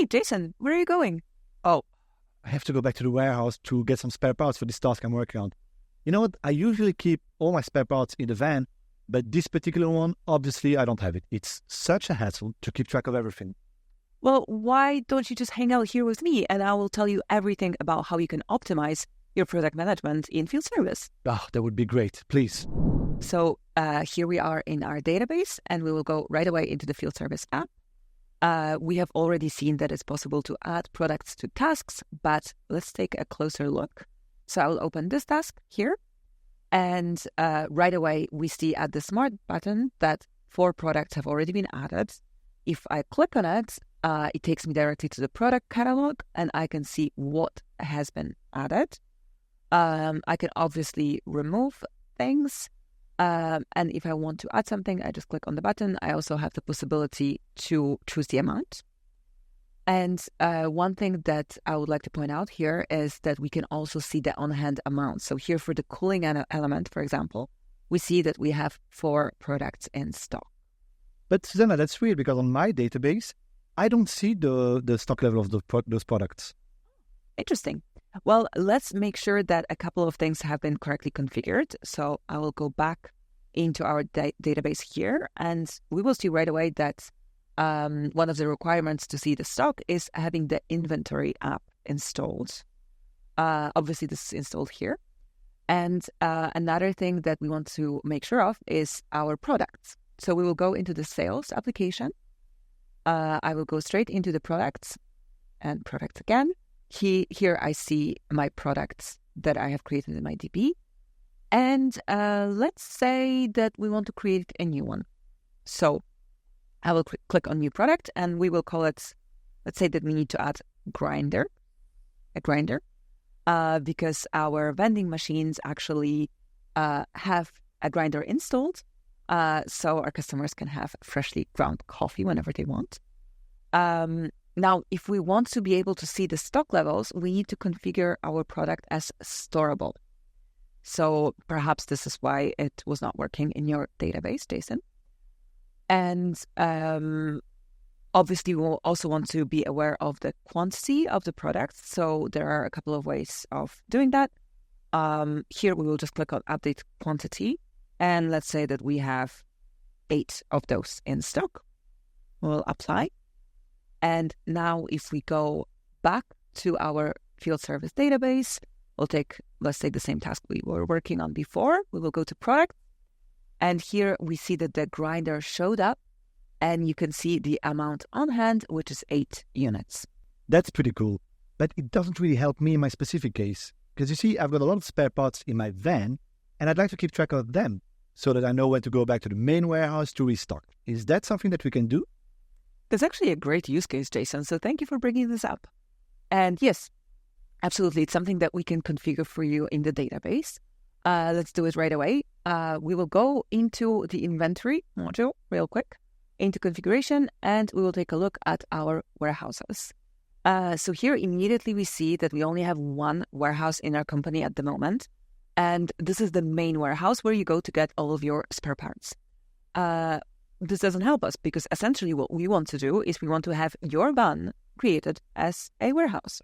Hey, Jason, where are you going? Oh, I have to go back to the warehouse to get some spare parts for this task I'm working on. You know what? I usually keep all my spare parts in the van, but this particular one, obviously, I don't have it. It's such a hassle to keep track of everything. Well, why don't you just hang out here with me and I will tell you everything about how you can optimize your product management in field service. Oh, that would be great. Please. So here we are in our database and we will go right away into the field service app. We have already seen that it's possible to add products to tasks, but let's take a closer look. So I will open this task here. And right away, we see at the Smart button that 4 products have already been added. If I click on it, it takes me directly to the product catalog and I can see what has been added. I can obviously remove things. And if I want to add something, I just click on the button. I also have the possibility to choose the amount. And one thing that I would like to point out here is that we can also see the on-hand amount. So here for the cooling element, for example, we see that we have 4 products in stock. But Susanna, that's weird because on my database, I don't see the stock level of those products. Interesting. Well, let's make sure that a couple of things have been correctly configured. So I will go back into our database here, and we will see right away that one of the requirements to see the stock is having the inventory app installed. Obviously, this is installed here. And another thing that we want to make sure of is our products. So we will go into the sales application. I will go straight into the products and products again. Here I see my products that I have created in my DB. And let's say that we want to create a new one. So I will click on new product and we will call it, let's say that we need to add a grinder, because our vending machines actually have a grinder installed. So our customers can have freshly ground coffee whenever they want. Now, if we want to be able to see the stock levels, we need to configure our product as storable. So perhaps this is why it was not working in your database, Jason. And obviously, we'll also want to be aware of the quantity of the product. So there are a couple of ways of doing that. Here, we will just click on Update Quantity. And let's say that we have 8 of those in stock. We'll apply. And now if we go back to our field service database, we'll take, let's say, the same task we were working on before. We will go to product. And here we see that the grinder showed up. And you can see the amount on hand, which is 8 units. That's pretty cool. But it doesn't really help me in my specific case. Because you see, I've got a lot of spare parts in my van, and I'd like to keep track of them, so that I know when to go back to the main warehouse to restock. Is that something that we can do? That's actually a great use case, Jason. So thank you for bringing this up. And yes, absolutely. It's something that we can configure for you in the database. Let's do it right away. We will go into the inventory module real quick, into configuration, and we will take a look at our warehouses. So here immediately we see that we only have 1 warehouse in our company at the moment. And this is the main warehouse where you go to get all of your spare parts. This doesn't help us because essentially what we want to do is we want to have your van created as a warehouse.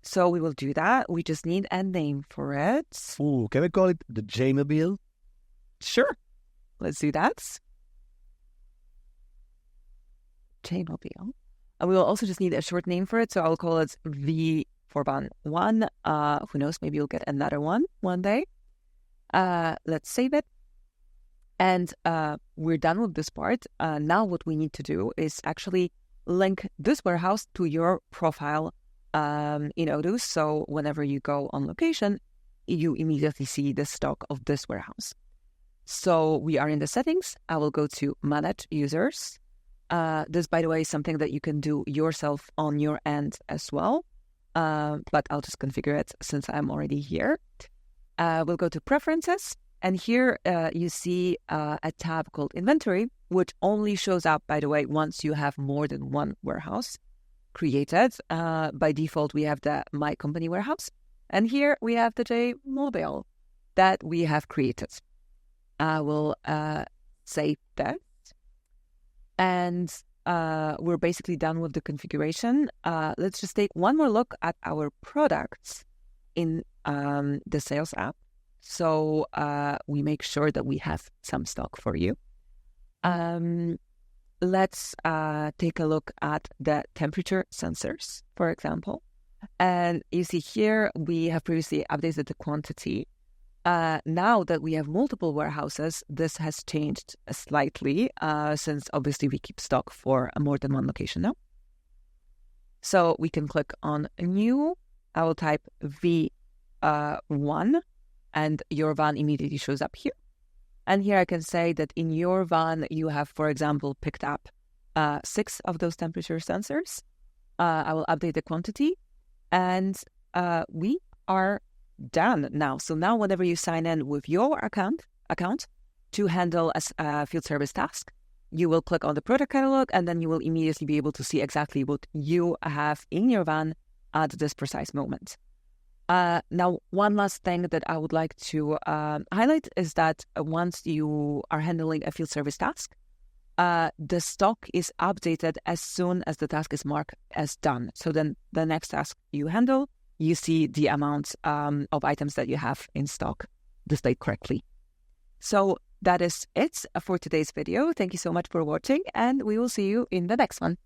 So we will do that. We just need a name for it. Ooh, can we call it the J-Mobile? Sure. Let's do that. J-Mobile. And we will also just need a short name for it. So I'll call it V for van 1. Who knows, maybe you'll get another one day. Let's save it. And we're done with this part. Now what we need to do is actually link this warehouse to your profile in Odoo. So whenever you go on location, you immediately see the stock of this warehouse. So we are in the settings. I will go to Manage Users. This, by the way, is something that you can do yourself on your end as well. But I'll just configure it since I'm already here. We'll go to Preferences. And here you see a tab called Inventory, which only shows up, by the way, once you have more than 1 warehouse created. By default, we have the My Company warehouse. And here we have the J-Mobile that we have created. I will save that. And we're basically done with the configuration. Let's just take one more look at our products in the sales app. So we make sure that we have some stock for you. Let's take a look at the temperature sensors, for example. And you see here, we have previously updated the quantity. Now that we have multiple warehouses, this has changed slightly since obviously we keep stock for more than one location now. So we can click on new. I will type V1 and your van immediately shows up here. And here I can say that in your van, you have, for example, picked up 6 of those temperature sensors. I will update the quantity and we are done now. So now whenever you sign in with your account to handle a field service task, you will click on the product catalog and then you will immediately be able to see exactly what you have in your van at this precise moment. Now, one last thing that I would like to highlight is that once you are handling a field service task, the stock is updated as soon as the task is marked as done. So then the next task you handle, you see the amount of items that you have in stock displayed correctly. So that is it for today's video. Thank you so much for watching, and we will see you in the next one.